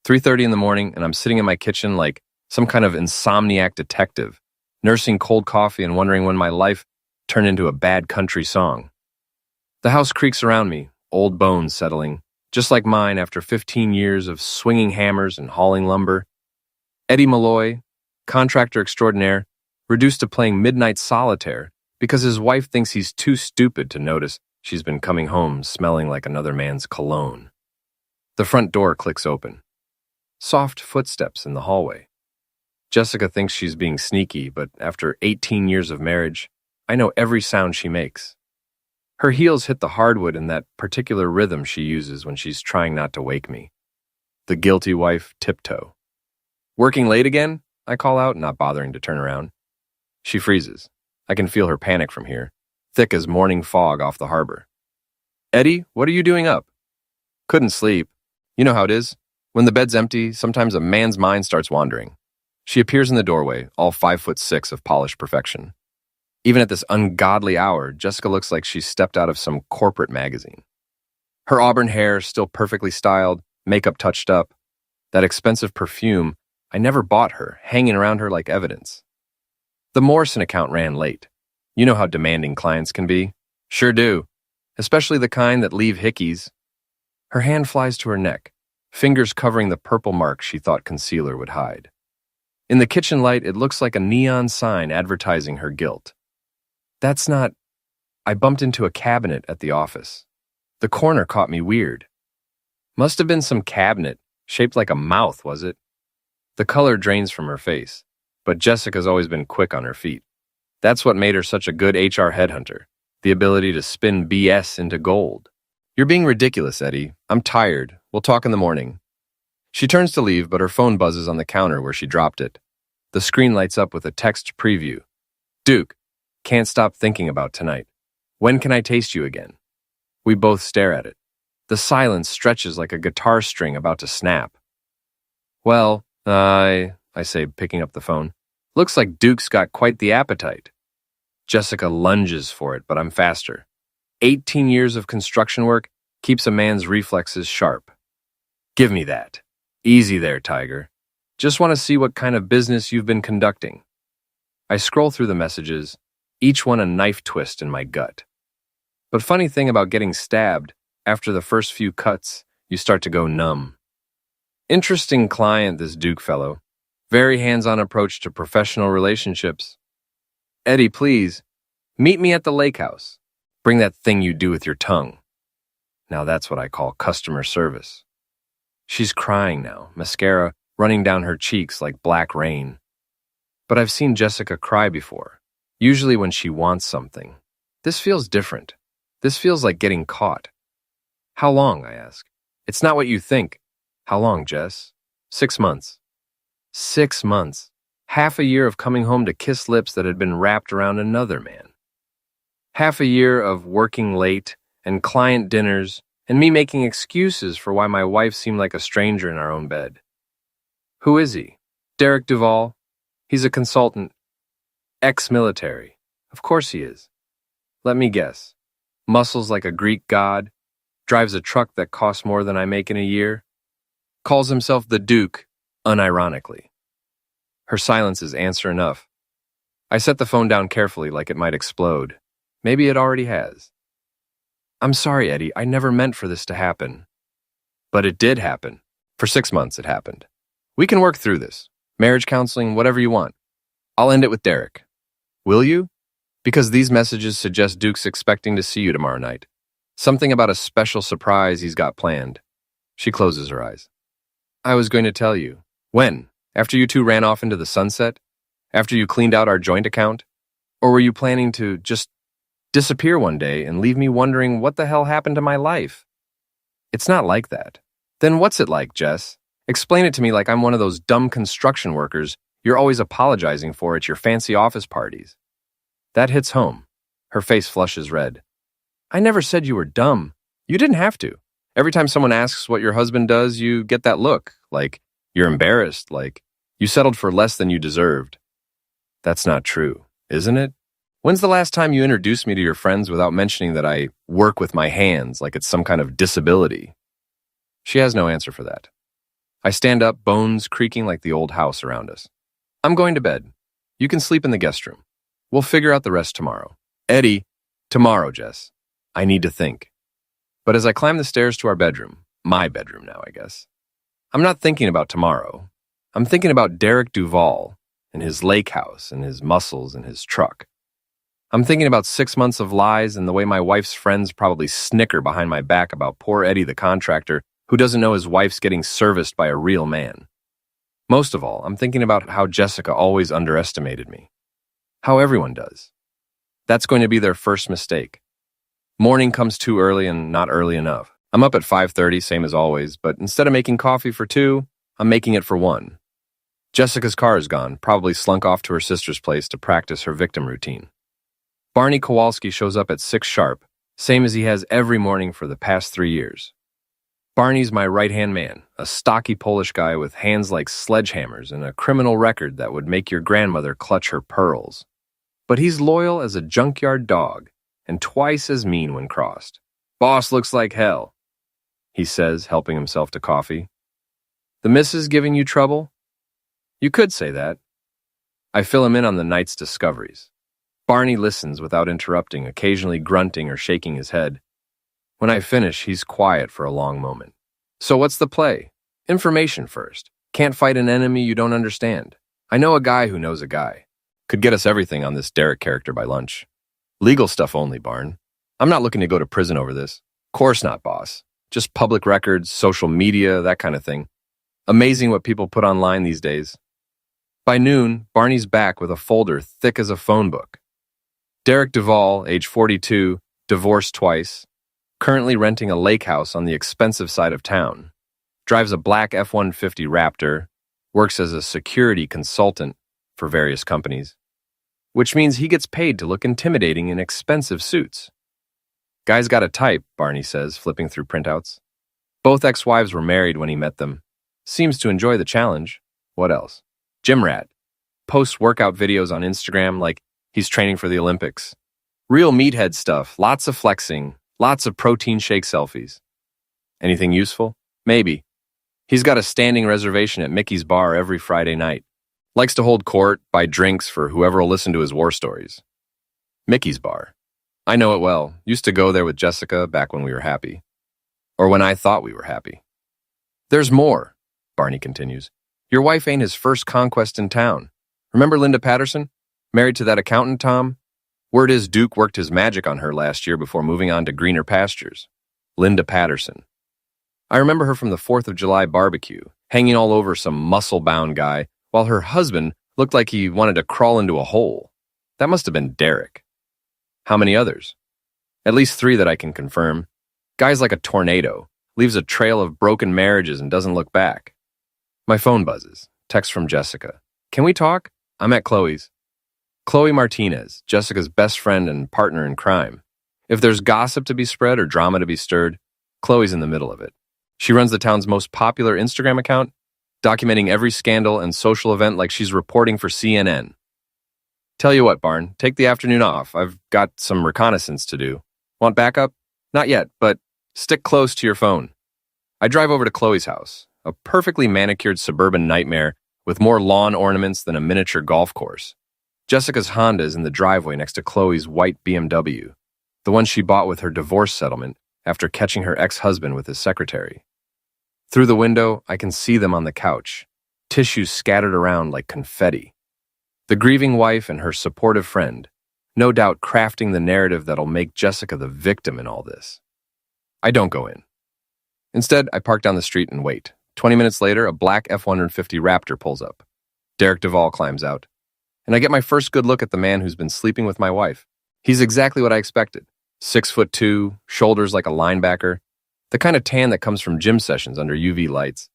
3:30 in the morning, and I'm sitting in my kitchen like some kind of insomniac detective, nursing cold coffee and wondering when my life turned into a bad country song. The house creaks around me, old bones settling, just like mine after 15 years of swinging hammers and hauling lumber. Eddie Malloy, contractor extraordinaire, reduced to playing midnight solitaire because his wife thinks he's too stupid to notice she's been coming home smelling like another man's cologne. The front door clicks open. Soft footsteps in the hallway. Jessica thinks she's being sneaky, but after 18 years of marriage, I know every sound she makes. Her heels hit the hardwood in that particular rhythm she uses when she's trying not to wake me. The guilty wife tiptoe. "Working late again?" I call out, not bothering to turn around. She freezes. I can feel her panic from here, thick as morning fog off the harbor. "Eddie, what are you doing up?" "Couldn't sleep. You know how it is. When the bed's empty, sometimes a man's mind starts wandering." She appears in the doorway, all 5'6" of polished perfection. Even at this ungodly hour, Jessica looks like she's stepped out of some corporate magazine. Her auburn hair still perfectly styled, makeup touched up. That expensive perfume I never bought her, hanging around her like evidence. The Morrison account ran late. You know how demanding clients can be. Sure do. Especially the kind that leave hickeys. Her hand flies to her neck, fingers covering the purple mark she thought concealer would hide. In the kitchen light, it looks like a neon sign advertising her guilt. That's not... I bumped into a cabinet at the office. The corner caught me weird. Must have been some cabinet, shaped like a mouth, was it? The color drains from her face, but Jessica's always been quick on her feet. That's what made her such a good HR headhunter, the ability to spin BS into gold. "You're being ridiculous, Eddie. I'm tired. We'll talk in the morning." She turns to leave, but her phone buzzes on the counter where she dropped it. The screen lights up with a text preview. "Duke, can't stop thinking about tonight. When can I taste you again?" We both stare at it. The silence stretches like a guitar string about to snap. "Well, I say, picking up the phone. Looks like Duke's got quite the appetite." Jessica lunges for it, but I'm faster. 18 years of construction work keeps a man's reflexes sharp. "Give me that. Easy there, Tiger. Just want to see what kind of business you've been conducting." I scroll through the messages, each one a knife twist in my gut. But funny thing about getting stabbed, after the first few cuts, you start to go numb. Interesting client, this Duke fellow. Very hands-on approach to professional relationships. "Eddie, please, meet me at the lake house. Bring that thing you do with your tongue." Now that's what I call customer service. She's crying now, mascara running down her cheeks like black rain. But I've seen Jessica cry before, usually when she wants something. This feels different. This feels like getting caught. "How long?" I ask. "It's not what you think." "How long, Jess?" 6 months. 6 months. Half a year of coming home to kiss lips that had been wrapped around another man. Half a year of working late and client dinners and me making excuses for why my wife seemed like a stranger in our own bed. "Who is he?" "Derek Duvall. He's a consultant. Ex-military." "Of course he is." "Let me guess. Muscles like a Greek god. Drives a truck that costs more than I make in a year. Calls himself the Duke, unironically." Her silence is answer enough. I set the phone down carefully like it might explode. Maybe it already has. "I'm sorry, Eddie. I never meant for this to happen." But it did happen. For 6 months it happened. "We can work through this. Marriage counseling, whatever you want. I'll end it with Derek." "Will you?" "Because these messages suggest Duke's expecting to see you tomorrow night. Something about a special surprise he's got planned." She closes her eyes. "I was going to tell you." "When? After you two ran off into the sunset? After you cleaned out our joint account? Or were you planning to just disappear one day and leave me wondering what the hell happened to my life?" "It's not like that." "Then what's it like, Jess? Explain it to me like I'm one of those dumb construction workers you're always apologizing for at your fancy office parties." That hits home. Her face flushes red. "I never said you were dumb. You didn't have to. Every time someone asks what your husband does, you get that look, like you're embarrassed, like you settled for less than you deserved." "That's not true, isn't it? When's the last time you introduced me to your friends without mentioning that I work with my hands like it's some kind of disability?" She has no answer for that. I stand up, bones creaking like the old house around us. I'm going to bed. You can sleep in the guest room. We'll figure out the rest tomorrow. Eddie, tomorrow, Jess. I need to think. But as I climb the stairs to our bedroom, my bedroom now, I guess, I'm not thinking about tomorrow. I'm thinking about Derek Duvall and his lake house and his muscles and his truck. I'm thinking about 6 months of lies and the way my wife's friends probably snicker behind my back about poor Eddie the contractor who doesn't know his wife's getting serviced by a real man. Most of all, I'm thinking about how Jessica always underestimated me. How everyone does. That's going to be their first mistake. Morning comes too early and not early enough. I'm up at 5:30, same as always, but instead of making coffee for 2, I'm making it for 1. Jessica's car is gone, probably slunk off to her sister's place to practice her victim routine. Barney Kowalski shows up at 6 sharp, same as he has every morning for the past 3 years. Barney's my right-hand man, a stocky Polish guy with hands like sledgehammers and a criminal record that would make your grandmother clutch her pearls. But he's loyal as a junkyard dog and twice as mean when crossed. Boss looks like hell, he says, helping himself to coffee. The missus giving you trouble? You could say that. I fill him in on the night's discoveries. Barney listens without interrupting, occasionally grunting or shaking his head. When I finish, he's quiet for a long moment. So what's the play? Information first. Can't fight an enemy you don't understand. I know a guy who knows a guy. Could get us everything on this Derek character by lunch. Legal stuff only, Barn. I'm not looking to go to prison over this. Course not, boss. Just public records, social media, that kind of thing. Amazing what people put online these days. By noon, Barney's back with a folder thick as a phone book. Derek Duvall, age 42, divorced twice, currently renting a lake house on the expensive side of town, drives a black F-150 Raptor, works as a security consultant for various companies, which means he gets paid to look intimidating in expensive suits. Guy's got a type, Barney says, flipping through printouts. Both ex-wives were married when he met them. Seems to enjoy the challenge. What else? Gym rat. Posts workout videos on Instagram like he's training for the Olympics. Real meathead stuff, lots of flexing, lots of protein shake selfies. Anything useful? Maybe. He's got a standing reservation at Mickey's bar every Friday night. Likes to hold court, buy drinks for whoever will listen to his war stories. Mickey's bar. I know it well. Used to go there with Jessica back when we were happy. Or when I thought we were happy. There's more, Barney continues. Your wife ain't his first conquest in town. Remember Linda Patterson? Married to that accountant, Tom? Word is Duke worked his magic on her last year before moving on to greener pastures. Linda Patterson. I remember her from the 4th of July barbecue, hanging all over some muscle-bound guy, while her husband looked like he wanted to crawl into a hole. That must have been Derek. How many others? At least 3 that I can confirm. Guy's like a tornado, leaves a trail of broken marriages and doesn't look back. My phone buzzes. Text from Jessica. Can we talk? I'm at Chloe's. Chloe Martinez, Jessica's best friend and partner in crime. If there's gossip to be spread or drama to be stirred, Chloe's in the middle of it. She runs the town's most popular Instagram account, documenting every scandal and social event like she's reporting for CNN. Tell you what, Barn, take the afternoon off. I've got some reconnaissance to do. Want backup? Not yet, but stick close to your phone. I drive over to Chloe's house, a perfectly manicured suburban nightmare with more lawn ornaments than a miniature golf course. Jessica's Honda is in the driveway next to Chloe's white BMW, the one she bought with her divorce settlement after catching her ex-husband with his secretary. Through the window, I can see them on the couch, tissues scattered around like confetti. The grieving wife and her supportive friend, no doubt crafting the narrative that'll make Jessica the victim in all this. I don't go in. Instead, I park down the street and wait. 20 minutes later, a black F-150 Raptor pulls up. Derek Duvall climbs out, and I get my first good look at the man who's been sleeping with my wife. He's exactly what I expected. 6'2", shoulders like a linebacker, the kind of tan that comes from gym sessions under UV lights.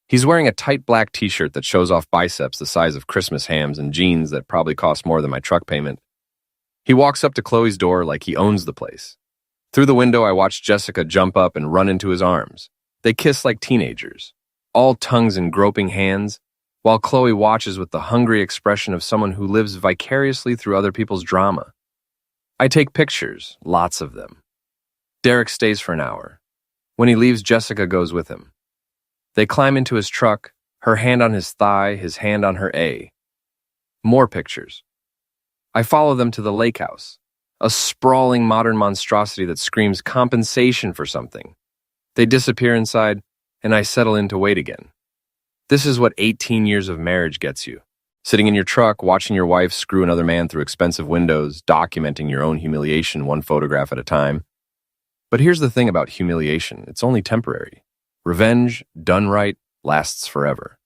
He's wearing a tight black t-shirt that shows off biceps the size of Christmas hams and jeans that probably cost more than my truck payment. He walks up to Chloe's door like he owns the place. Through the window, I watch Jessica jump up and run into his arms. They kiss like teenagers, all tongues and groping hands, while Chloe watches with the hungry expression of someone who lives vicariously through other people's drama. I take pictures, lots of them. Derek stays for an hour. When he leaves, Jessica goes with him. They climb into his truck, her hand on his thigh, his hand on her A. More pictures. I follow them to the lake house, a sprawling modern monstrosity that screams compensation for something. They disappear inside, and I settle in to wait again. This is what 18 years of marriage gets you. Sitting in your truck, watching your wife screw another man through expensive windows, documenting your own humiliation one photograph at a time. But here's the thing about humiliation. It's only temporary. Revenge, done right, lasts forever.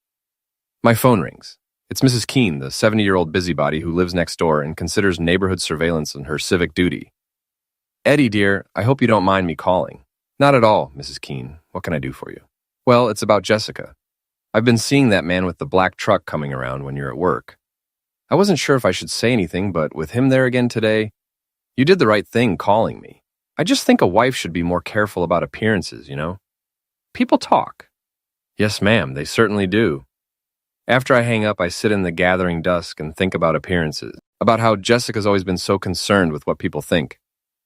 My phone rings. It's Mrs. Keene, the 70-year-old busybody who lives next door and considers neighborhood surveillance her civic duty. Eddie, dear, I hope you don't mind me calling. Not at all, Mrs. Keene. What can I do for you? Well, it's about Jessica. I've been seeing that man with the black truck coming around when you're at work. I wasn't sure if I should say anything, but with him there again today, you did the right thing calling me. I just think a wife should be more careful about appearances, you know? People talk. Yes, ma'am, they certainly do. After I hang up, I sit in the gathering dusk and think about appearances, about how Jessica's always been so concerned with what people think,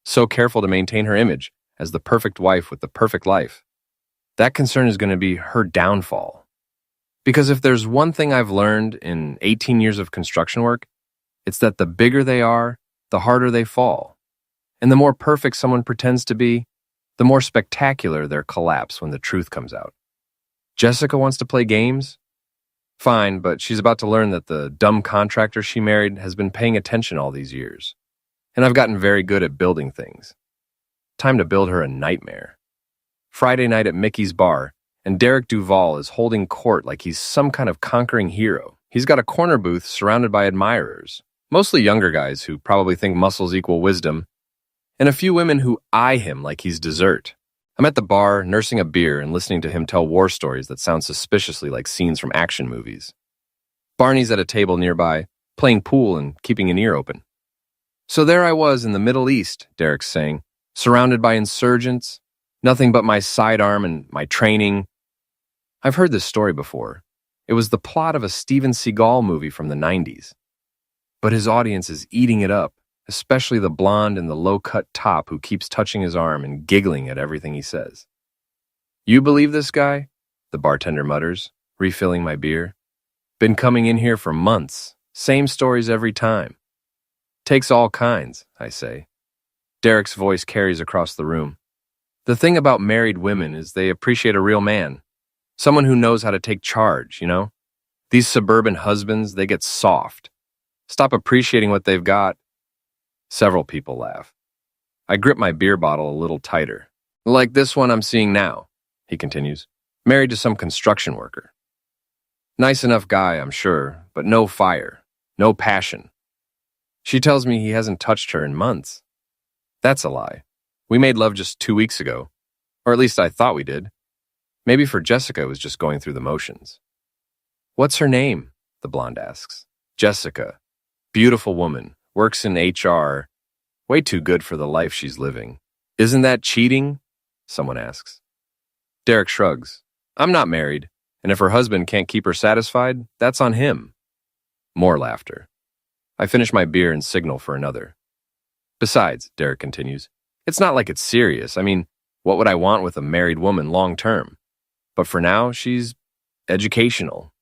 so careful to maintain her image as the perfect wife with the perfect life. That concern is going to be her downfall. Because if there's one thing I've learned in 18 years of construction work, it's that the bigger they are, the harder they fall. And the more perfect someone pretends to be, the more spectacular their collapse when the truth comes out. Jessica wants to play games? Fine, but she's about to learn that the dumb contractor she married has been paying attention all these years. And I've gotten very good at building things. Time to build her a nightmare. Friday night at Mickey's bar, and Derek Duval is holding court like he's some kind of conquering hero. He's got a corner booth surrounded by admirers, mostly younger guys who probably think muscles equal wisdom, and a few women who eye him like he's dessert. I'm at the bar, nursing a beer and listening to him tell war stories that sound suspiciously like scenes from action movies. Barney's at a table nearby, playing pool and keeping an ear open. So there I was in the Middle East, Derek's saying, surrounded by insurgents, nothing but my sidearm and my training. I've heard this story before. It was the plot of a Steven Seagal movie from the 90s. But his audience is eating it up, especially the blonde in the low-cut top who keeps touching his arm and giggling at everything he says. You believe this guy? The bartender mutters, refilling my beer. Been coming in here for months. Same stories every time. Takes all kinds, I say. Derek's voice carries across the room. The thing about married women is they appreciate a real man. Someone who knows how to take charge, you know? These suburban husbands, they get soft. Stop appreciating what they've got. Several people laugh. I grip my beer bottle a little tighter. Like this one I'm seeing now, he continues. Married to some construction worker. Nice enough guy, I'm sure, but no fire, no passion. She tells me he hasn't touched her in months. That's a lie. We made love just 2 weeks ago. Or at least I thought we did. Maybe for Jessica it was just going through the motions. What's her name? The blonde asks. Jessica. Beautiful woman. Works in HR. Way too good for the life she's living. Isn't that cheating? Someone asks. Derek shrugs. I'm not married, and if her husband can't keep her satisfied, that's on him. More laughter. I finish my beer and signal for another. Besides, Derek continues, it's not like it's serious. I mean, what would I want with a married woman long term? But for now, she's educational.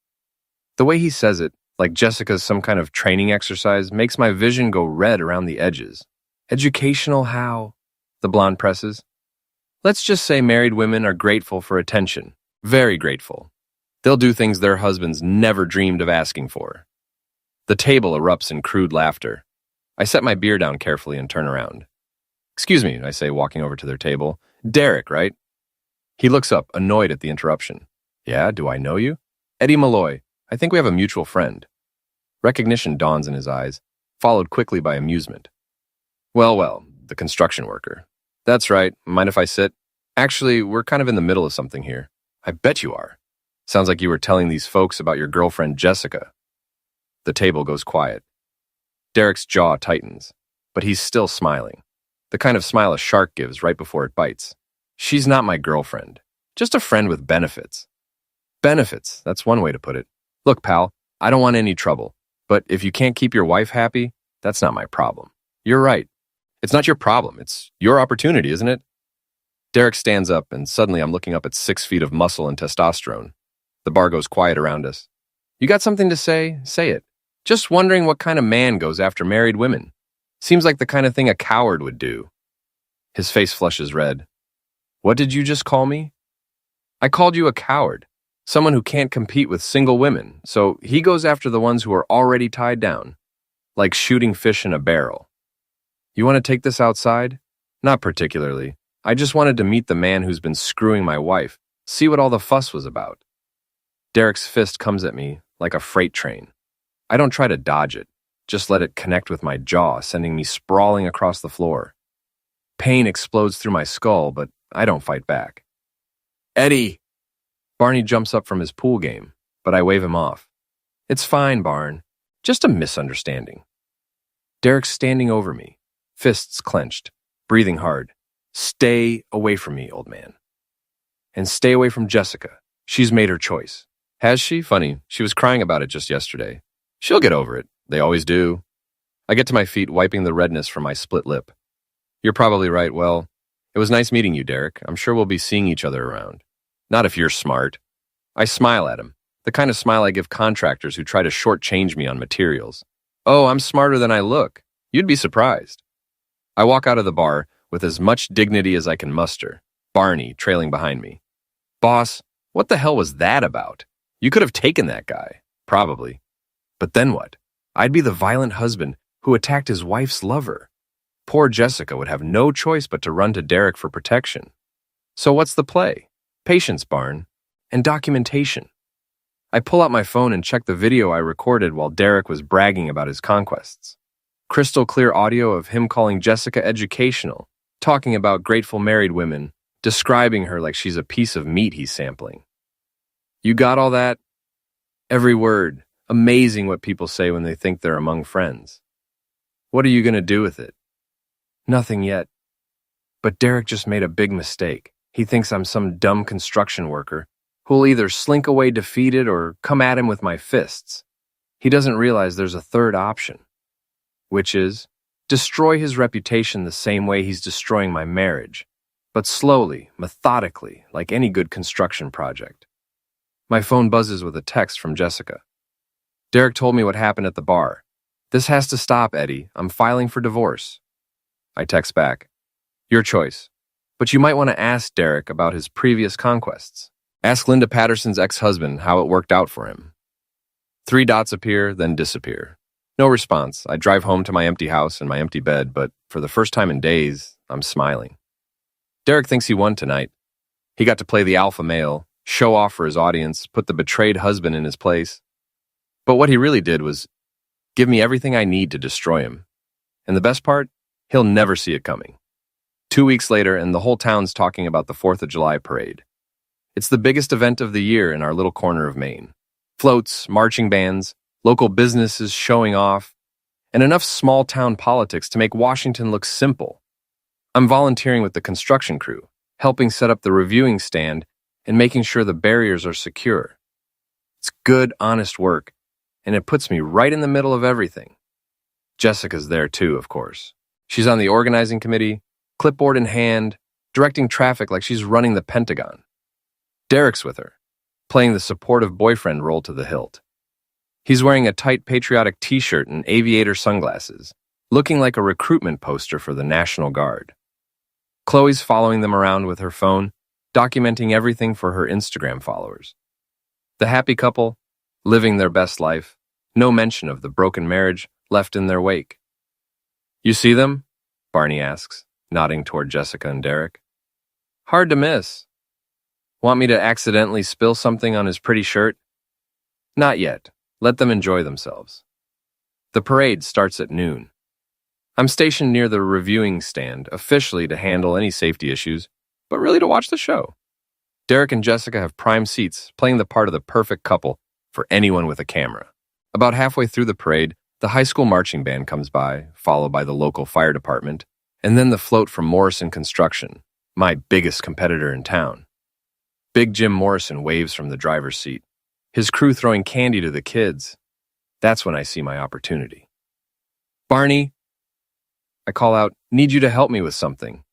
The way he says it, like Jessica's some kind of training exercise, makes my vision go red around the edges. Educational how? The blonde presses. Let's just say married women are grateful for attention. Very grateful. They'll do things their husbands never dreamed of asking for. The table erupts in crude laughter. I set my beer down carefully and turn around. Excuse me, I say, walking over to their table. Derek, right? He looks up, annoyed at the interruption. Yeah, do I know you? Eddie Malloy. I think we have a mutual friend. Recognition dawns in his eyes, followed quickly by amusement. Well, the construction worker. That's right. Mind if I sit? Actually, we're kind of in the middle of something here. I bet you are. Sounds like you were telling these folks about your girlfriend, Jessica. The table goes quiet. Derek's jaw tightens, but he's still smiling. The kind of smile a shark gives right before it bites. She's not my girlfriend. Just a friend with benefits. Benefits, that's one way to put it. Look, pal, I don't want any trouble. But if you can't keep your wife happy, that's not my problem. You're right. It's not your problem. It's your opportunity, isn't it? Derek stands up, and suddenly I'm looking up at 6 feet of muscle and testosterone. The bar goes quiet around us. You got something to say? Say it. Just wondering what kind of man goes after married women. Seems like the kind of thing a coward would do. His face flushes red. What did you just call me? I called you a coward. Someone who can't compete with single women, so he goes after the ones who are already tied down. Like shooting fish in a barrel. You want to take this outside? Not particularly. I just wanted to meet the man who's been screwing my wife, see what all the fuss was about. Derek's fist comes at me like a freight train. I don't try to dodge it, just let it connect with my jaw, sending me sprawling across the floor. Pain explodes through my skull, but I don't fight back. Eddie! Barney jumps up from his pool game, but I wave him off. It's fine, Barn. Just a misunderstanding. Derek's standing over me, fists clenched, breathing hard. Stay away from me, old man. And stay away from Jessica. She's made her choice. Has she? Funny, she was crying about it just yesterday. She'll get over it. They always do. I get to my feet, wiping the redness from my split lip. You're probably right. Well, it was nice meeting you, Derek. I'm sure we'll be seeing each other around. Not if you're smart. I smile at him, the kind of smile I give contractors who try to shortchange me on materials. Oh, I'm smarter than I look. You'd be surprised. I walk out of the bar with as much dignity as I can muster, Barney trailing behind me. Boss, what the hell was that about? You could have taken that guy, probably. But then what? I'd be the violent husband who attacked his wife's lover. Poor Jessica would have no choice but to run to Derek for protection. So what's the play? Patience, Barn. And documentation. I pull out my phone and check the video I recorded while Derek was bragging about his conquests. Crystal clear audio of him calling Jessica educational, talking about grateful married women, describing her like she's a piece of meat he's sampling. You got all that? Every word. Amazing what people say when they think they're among friends. What are you going to do with it? Nothing yet. But Derek just made a big mistake. He thinks I'm some dumb construction worker who'll either slink away defeated or come at him with my fists. He doesn't realize there's a third option, which is destroy his reputation the same way he's destroying my marriage, but slowly, methodically, like any good construction project. My phone buzzes with a text from Jessica. Derek told me what happened at the bar. This has to stop, Eddie. I'm filing for divorce. I text back. Your choice. But you might want to ask Derek about his previous conquests. Ask Linda Patterson's ex-husband how it worked out for him. 3 dots appear, then disappear. No response. I drive home to my empty house and my empty bed, but for the first time in days, I'm smiling. Derek thinks he won tonight. He got to play the alpha male, show off for his audience, put the betrayed husband in his place. But what he really did was give me everything I need to destroy him. And the best part? He'll never see it coming. 2 weeks later, and the whole town's talking about the 4th of July parade. It's the biggest event of the year in our little corner of Maine. Floats, marching bands, local businesses showing off, and enough small-town politics to make Washington look simple. I'm volunteering with the construction crew, helping set up the reviewing stand and making sure the barriers are secure. It's good, honest work, and it puts me right in the middle of everything. Jessica's there too, of course. She's on the organizing committee, clipboard in hand, directing traffic like she's running the Pentagon. Derek's with her, playing the supportive boyfriend role to the hilt. He's wearing a tight patriotic t-shirt and aviator sunglasses, looking like a recruitment poster for the National Guard. Chloe's following them around with her phone, documenting everything for her Instagram followers. The happy couple, living their best life, no mention of the broken marriage left in their wake. You see them? Barney asks, nodding toward Jessica and Derek. Hard to miss. Want me to accidentally spill something on his pretty shirt? Not yet. Let them enjoy themselves. The parade starts at noon. I'm stationed near the reviewing stand, officially to handle any safety issues, but really to watch the show. Derek and Jessica have prime seats, playing the part of the perfect couple for anyone with a camera. About halfway through the parade, the high school marching band comes by, followed by the local fire department, and then the float from Morrison Construction, my biggest competitor in town. Big Jim Morrison waves from the driver's seat, his crew throwing candy to the kids. That's when I see my opportunity. Barney, I call out, need you to help me with something.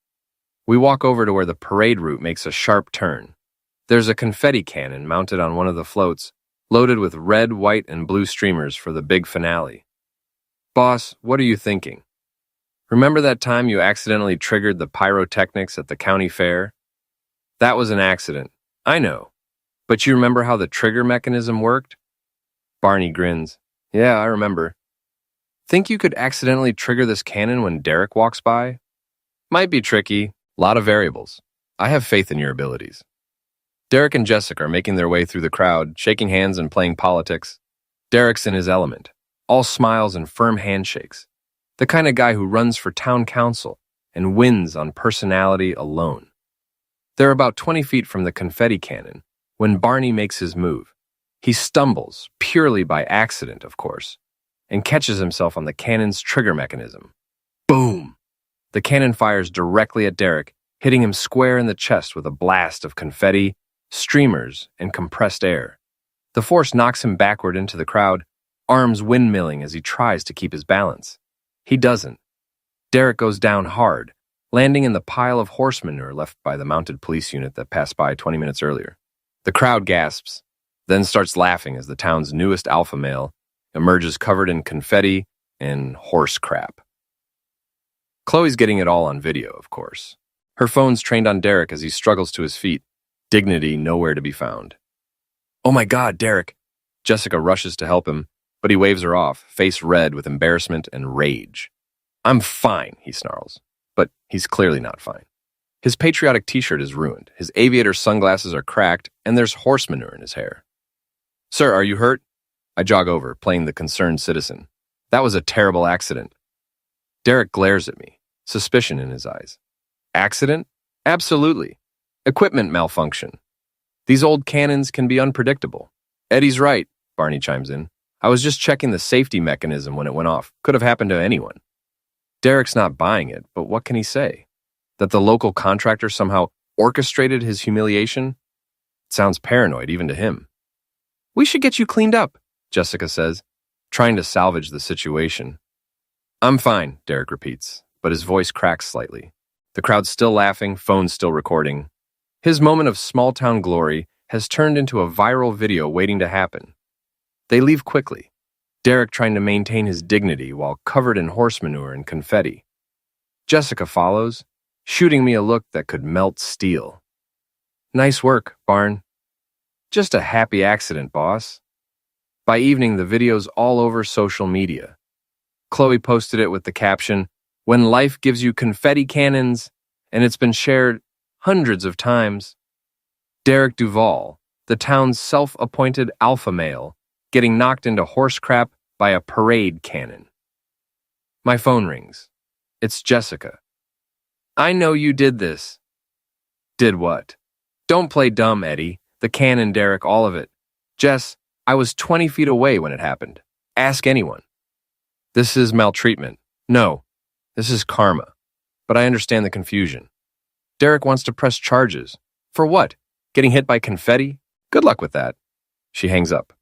We walk over to where the parade route makes a sharp turn. There's a confetti cannon mounted on one of the floats, loaded with red, white, and blue streamers for the big finale. Boss, what are you thinking? Remember that time you accidentally triggered the pyrotechnics at the county fair? That was an accident. I know. But you remember how the trigger mechanism worked? Barney grins. Yeah, I remember. Think you could accidentally trigger this cannon when Derek walks by? Might be tricky. Lot of variables. I have faith in your abilities. Derek and Jessica are making their way through the crowd, shaking hands and playing politics. Derek's in his element, all smiles and firm handshakes. The kind of guy who runs for town council and wins on personality alone. They're about 20 feet from the confetti cannon when Barney makes his move. He stumbles, purely by accident, of course, and catches himself on the cannon's trigger mechanism. Boom! The cannon fires directly at Derek, hitting him square in the chest with a blast of confetti, streamers, and compressed air. The force knocks him backward into the crowd, arms windmilling as he tries to keep his balance. He doesn't. Derek goes down hard, landing in the pile of horse manure left by the mounted police unit that passed by 20 minutes earlier. The crowd gasps, then starts laughing as the town's newest alpha male emerges covered in confetti and horse crap. Chloe's getting it all on video, of course. Her phone's trained on Derek as he struggles to his feet, dignity nowhere to be found. Oh my God, Derek! Jessica rushes to help him, but he waves her off, face red with embarrassment and rage. I'm fine, he snarls, but he's clearly not fine. His patriotic t-shirt is ruined, his aviator sunglasses are cracked, and there's horse manure in his hair. Sir, are you hurt? I jog over, playing the concerned citizen. That was a terrible accident. Derek glares at me, suspicion in his eyes. Accident? Absolutely. Equipment malfunction. These old cannons can be unpredictable. Eddie's right, Barney chimes in. I was just checking the safety mechanism when it went off. Could have happened to anyone. Derek's not buying it, but what can he say? That the local contractor somehow orchestrated his humiliation? It sounds paranoid even to him. We should get you cleaned up, Jessica says, trying to salvage the situation. I'm fine, Derek repeats, but his voice cracks slightly. The crowd's still laughing, phone's still recording. His moment of small-town glory has turned into a viral video waiting to happen. They leave quickly, Derek trying to maintain his dignity while covered in horse manure and confetti. Jessica follows, shooting me a look that could melt steel. Nice work, Barn. Just a happy accident, boss. By evening, the video's all over social media. Chloe posted it with the caption, "When life gives you confetti cannons," and it's been shared hundreds of times. Derek Duval, the town's self-appointed alpha male, getting knocked into horse crap by a parade cannon. My phone rings. It's Jessica. I know you did this. Did what? Don't play dumb, Eddie. The cannon, Derek, all of it. Jess, I was 20 feet away when it happened. Ask anyone. This is maltreatment. No, this is karma. But I understand the confusion. Derek wants to press charges. For what? Getting hit by confetti? Good luck with that. She hangs up.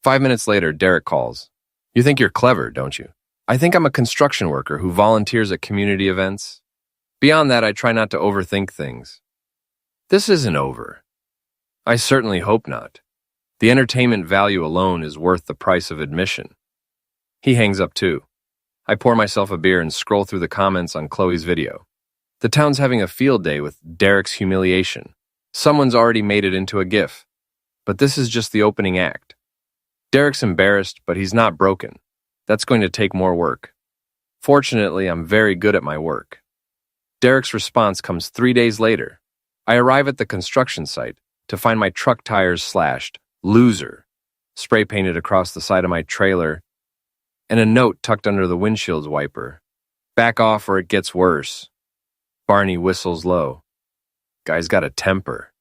5 minutes later, Derek calls. You think you're clever, don't you? I think I'm a construction worker who volunteers at community events. Beyond that, I try not to overthink things. This isn't over. I certainly hope not. The entertainment value alone is worth the price of admission. He hangs up too. I pour myself a beer and scroll through the comments on Chloe's video. The town's having a field day with Derek's humiliation. Someone's already made it into a GIF. But this is just the opening act. Derek's embarrassed, but he's not broken. That's going to take more work. Fortunately, I'm very good at my work. Derek's response comes 3 days later. I arrive at the construction site to find my truck tires slashed, "Loser," spray painted across the side of my trailer, and a note tucked under the windshield's wiper. Back off or it gets worse. Barney whistles low. Guy's got a temper.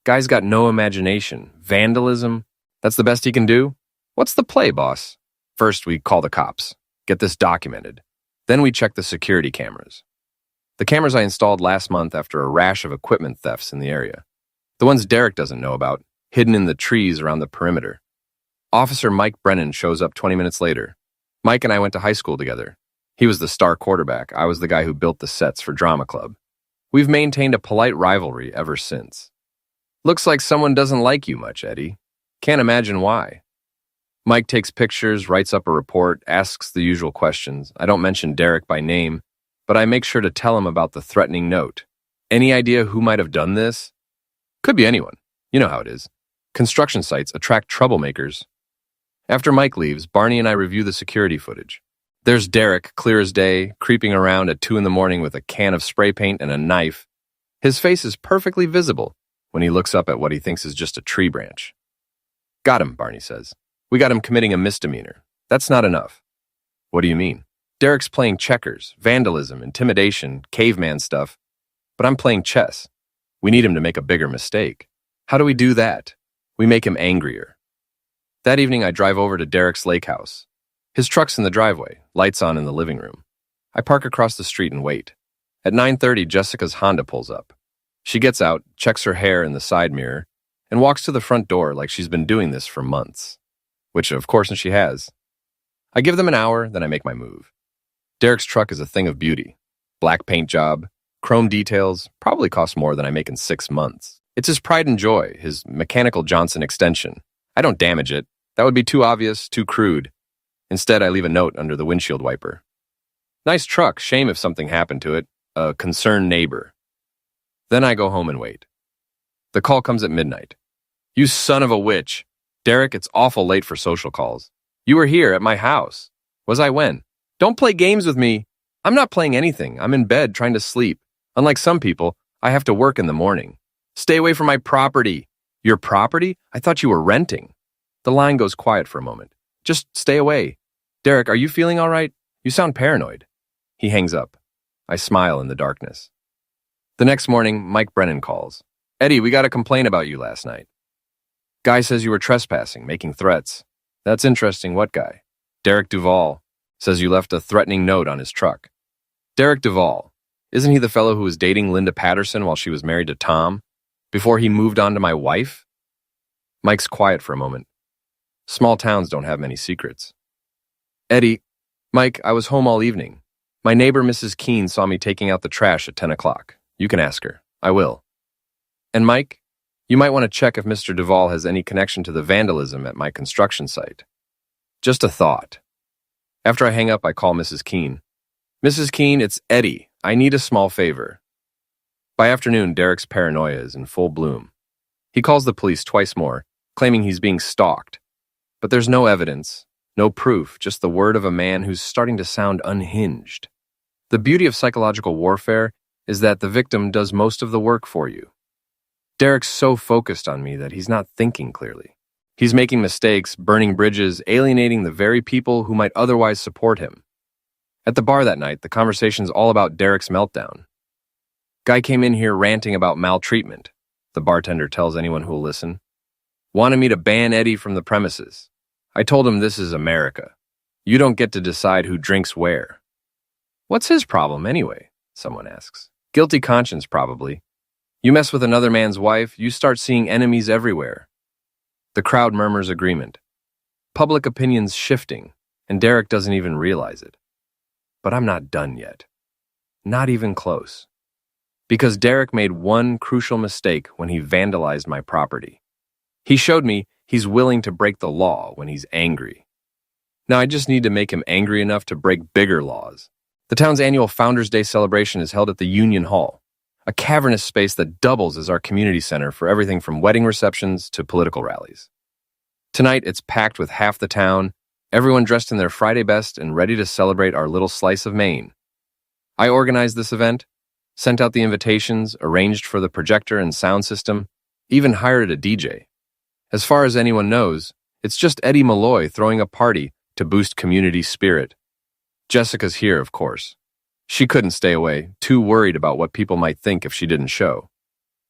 Guy's got no imagination. Vandalism? That's the best he can do? What's the play, boss? First, we call the cops. Get this documented. Then we check the security cameras. The cameras I installed last month after a rash of equipment thefts in the area. The ones Derek doesn't know about, hidden in the trees around the perimeter. Officer Mike Brennan shows up 20 minutes later. Mike and I went to high school together. He was the star quarterback. I was the guy who built the sets for drama club. We've maintained a polite rivalry ever since. Looks like someone doesn't like you much, Eddie. Can't imagine why. Mike takes pictures, writes up a report, asks the usual questions. I don't mention Derek by name, but I make sure to tell him about the threatening note. Any idea who might have done this? Could be anyone. You know how it is. Construction sites attract troublemakers. After Mike leaves, Barney and I review the security footage. There's Derek, clear as day, creeping around at 2 a.m. with a can of spray paint and a knife. His face is perfectly visible when he looks up at what he thinks is just a tree branch. Got him, Barney says. We got him committing a misdemeanor. That's not enough. What do you mean? Derek's playing checkers, vandalism, intimidation, caveman stuff. But I'm playing chess. We need him to make a bigger mistake. How do we do that? We make him angrier. That evening, I drive over to Derek's lake house. His truck's in the driveway, lights on in the living room. I park across the street and wait. At 9:30, Jessica's Honda pulls up. She gets out, checks her hair in the side mirror, and walks to the front door like she's been doing this for months. Which, of course, she has. I give them an hour, then I make my move. Derek's truck is a thing of beauty. Black paint job, chrome details, probably costs more than I make in 6 months. It's his pride and joy, his mechanical Johnson extension. I don't damage it. That would be too obvious, too crude. Instead, I leave a note under the windshield wiper. Nice truck, shame if something happened to it. A concerned neighbor. Then I go home and wait. The call comes at midnight. You son of a witch. Derek, it's awful late for social calls. You were here at my house. Was I when? Don't play games with me. I'm not playing anything. I'm in bed trying to sleep. Unlike some people, I have to work in the morning. Stay away from my property. Your property? I thought you were renting. The line goes quiet for a moment. Just stay away. Derek, are you feeling all right? You sound paranoid. He hangs up. I smile in the darkness. The next morning, Mike Brennan calls. Eddie, we got a complaint about you last night. Guy says you were trespassing, making threats. That's interesting. What guy? Derek Duvall. Says you left a threatening note on his truck. Derek Duvall. Isn't he the fellow who was dating Linda Patterson while she was married to Tom? Before he moved on to my wife? Mike's quiet for a moment. Small towns don't have many secrets. Eddie, Mike, I was home all evening. My neighbor, Mrs. Keene, saw me taking out the trash at 10 o'clock. You can ask her. I will. And Mike, you might want to check if Mr. Duvall has any connection to the vandalism at my construction site. Just a thought. After I hang up, I call Mrs. Keene. Mrs. Keene, it's Eddie. I need a small favor. By afternoon, Derek's paranoia is in full bloom. He calls the police twice more, claiming he's being stalked. But there's no evidence, no proof, just the word of a man who's starting to sound unhinged. The beauty of psychological warfare is that the victim does most of the work for you. Derek's so focused on me that he's not thinking clearly. He's making mistakes, burning bridges, alienating the very people who might otherwise support him. At the bar that night, the conversation's all about Derek's meltdown. Guy came in here ranting about maltreatment, the bartender tells anyone who'll listen. Wanted me to ban Eddie from the premises. I told him this is America. You don't get to decide who drinks where. What's his problem anyway? Someone asks. Guilty conscience, probably. You mess with another man's wife, you start seeing enemies everywhere. The crowd murmurs agreement. Public opinion's shifting, and Derek doesn't even realize it. But I'm not done yet. Not even close. Because Derek made one crucial mistake when he vandalized my property. He showed me he's willing to break the law when he's angry. Now I just need to make him angry enough to break bigger laws. The town's annual Founders Day celebration is held at the Union Hall, a cavernous space that doubles as our community center for everything from wedding receptions to political rallies. Tonight, it's packed with half the town, everyone dressed in their Friday best and ready to celebrate our little slice of Maine. I organized this event, sent out the invitations, arranged for the projector and sound system, even hired a DJ. As far as anyone knows, it's just Eddie Malloy throwing a party to boost community spirit. Jessica's here, of course. She couldn't stay away, too worried about what people might think if she didn't show.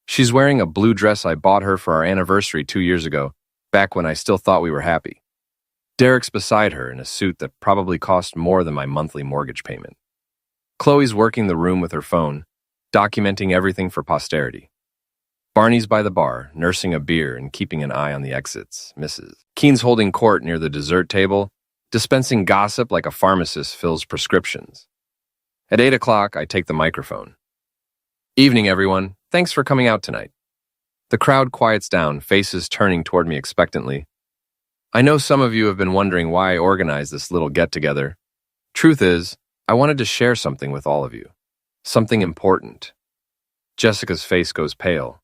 She's wearing a blue dress I bought her for our anniversary 2 years ago, back when I still thought we were happy. Derek's beside her in a suit that probably cost more than my monthly mortgage payment. Chloe's working the room with her phone, documenting everything for posterity. Barney's by the bar, nursing a beer and keeping an eye on the exits. Mrs. Keene's holding court near the dessert table, dispensing gossip like a pharmacist fills prescriptions. At 8 o'clock, I take the microphone. Evening, everyone. Thanks for coming out tonight. The crowd quiets down, faces turning toward me expectantly. I know some of you have been wondering why I organized this little get-together. Truth is, I wanted to share something with all of you. Something important. Jessica's face goes pale.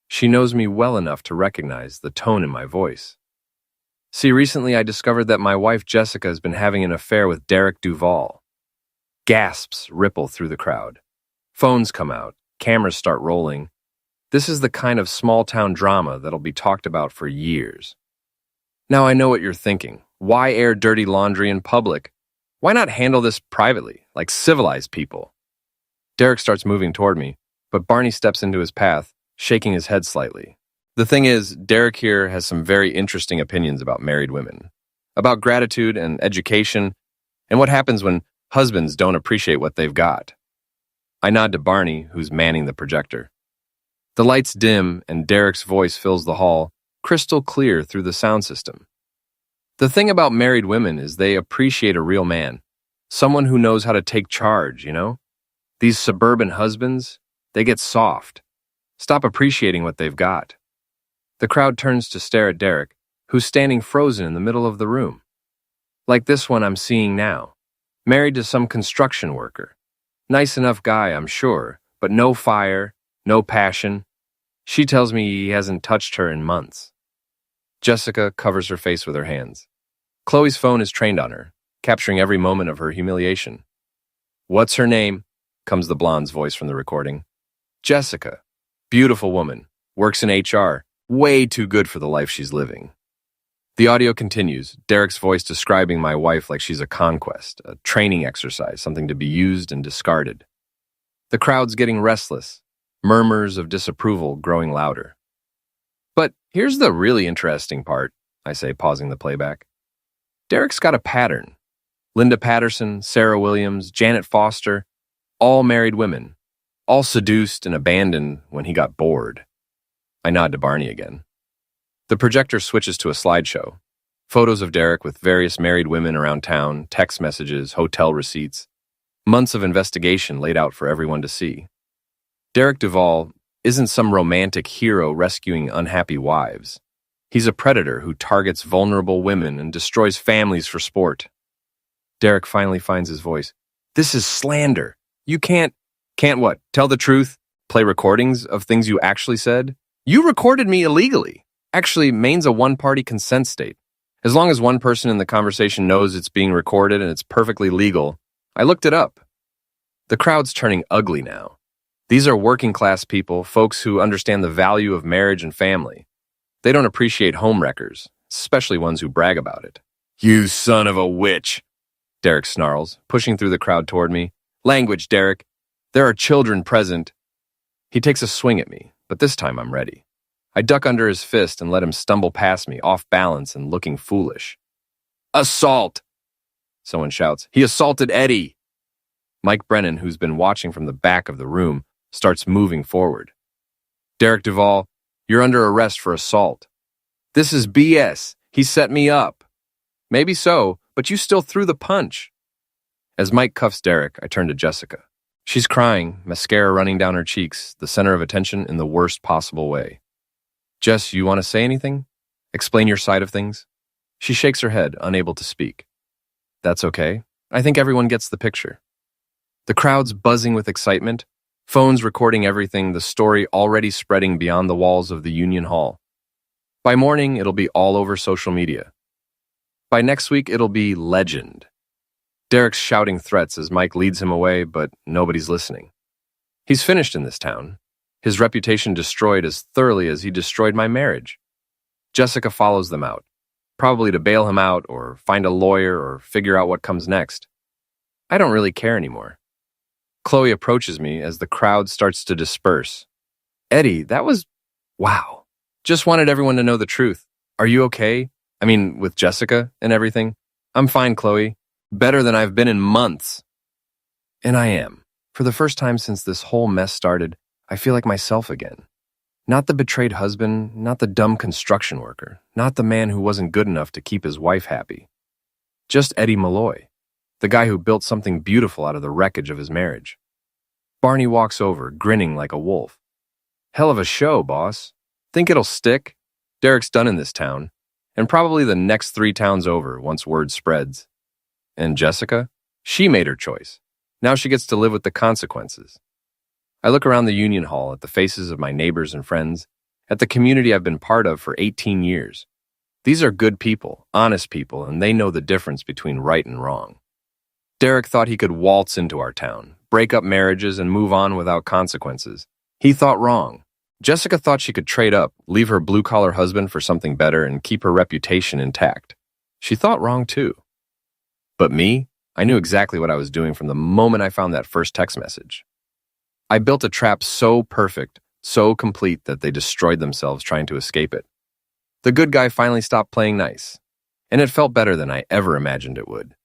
She knows me well enough to recognize the tone in my voice. See, recently I discovered that my wife Jessica has been having an affair with Derek Duval. Gasps ripple through the crowd. Phones come out, cameras start rolling. This is the kind of small-town drama that'll be talked about for years. Now I know what you're thinking. Why air dirty laundry in public? Why not handle this privately, like civilized people? Derek starts moving toward me, but Barney steps into his path, shaking his head slightly. The thing is, Derek here has some very interesting opinions about married women, about gratitude and education, and what happens when husbands don't appreciate what they've got. I nod to Barney, who's manning the projector. The lights dim, and Derek's voice fills the hall, crystal clear through the sound system. The thing about married women is they appreciate a real man, someone who knows how to take charge, you know? These suburban husbands, they get soft. Stop appreciating what they've got. The crowd turns to stare at Derek, who's standing frozen in the middle of the room. Like this one I'm seeing now, married to some construction worker. Nice enough guy, I'm sure, but no fire, no passion. She tells me he hasn't touched her in months. Jessica covers her face with her hands. Chloe's phone is trained on her, capturing every moment of her humiliation. "What's her name?" comes the blonde's voice from the recording. "Jessica. Beautiful woman. Works in HR. Way too good for the life she's living." The audio continues, Derek's voice describing my wife like she's a conquest, a training exercise, something to be used and discarded. The crowd's getting restless, murmurs of disapproval growing louder. "But here's the really interesting part," I say, pausing the playback. "Derek's got a pattern. Linda Patterson, Sarah Williams, Janet Foster, all married women, all seduced and abandoned when he got bored." I nod to Barney again. The projector switches to a slideshow. Photos of Derek with various married women around town, text messages, hotel receipts. Months of investigation laid out for everyone to see. Derek Duval isn't some romantic hero rescuing unhappy wives. He's a predator who targets vulnerable women and destroys families for sport. Derek finally finds his voice. "This is slander. You can't what? Tell the truth? Play recordings of things you actually said? You recorded me illegally." Actually, Maine's a one-party consent state. As long as one person in the conversation knows it's being recorded and it's perfectly legal. I looked it up. The crowd's turning ugly now. These are working-class people, folks who understand the value of marriage and family. They don't appreciate homewreckers, especially ones who brag about it. "You son of a witch," Derek snarls, pushing through the crowd toward me. "Language, Derek. There are children present." He takes a swing at me, but this time I'm ready. I duck under his fist and let him stumble past me, off balance and looking foolish. "Assault!" Someone shouts. "He assaulted Eddie!" Mike Brennan, who's been watching from the back of the room, starts moving forward. "Derek Duval, you're under arrest for assault." "This is BS. He set me up." "Maybe so, but you still threw the punch." As Mike cuffs Derek, I turn to Jessica. She's crying, mascara running down her cheeks, the center of attention in the worst possible way. "Jess, you want to say anything? Explain your side of things?" She shakes her head, unable to speak. "That's okay. I think everyone gets the picture." The crowd's buzzing with excitement, phones recording everything, the story already spreading beyond the walls of the Union Hall. By morning, it'll be all over social media. By next week, it'll be legend. Derek's shouting threats as Mike leads him away, but nobody's listening. He's finished in this town. His reputation destroyed as thoroughly as he destroyed my marriage. Jessica follows them out, probably to bail him out or find a lawyer or figure out what comes next. I don't really care anymore. Chloe approaches me as the crowd starts to disperse. "Eddie, that was... wow. Just wanted everyone to know the truth. Are you okay? I mean, with Jessica and everything?" "I'm fine, Chloe. Better than I've been in months." And I am. For the first time since this whole mess started, I feel like myself again. Not the betrayed husband, not the dumb construction worker, not the man who wasn't good enough to keep his wife happy. Just Eddie Malloy, the guy who built something beautiful out of the wreckage of his marriage. Barney walks over, grinning like a wolf. Hell of a show, boss. Think it'll stick? Derek's done in this town, and probably the next 3 towns over once word spreads. And Jessica? She made her choice. Now she gets to live with the consequences. I look around the union hall at the faces of my neighbors and friends, at the community I've been part of for 18 years. These are good people, honest people, and they know the difference between right and wrong. Derek thought he could waltz into our town, break up marriages, and move on without consequences. He thought wrong. Jessica thought she could trade up, leave her blue-collar husband for something better, and keep her reputation intact. She thought wrong too. But me, I knew exactly what I was doing from the moment I found that first text message. I built a trap so perfect, so complete that they destroyed themselves trying to escape it. The good guy finally stopped playing nice, and it felt better than I ever imagined it would.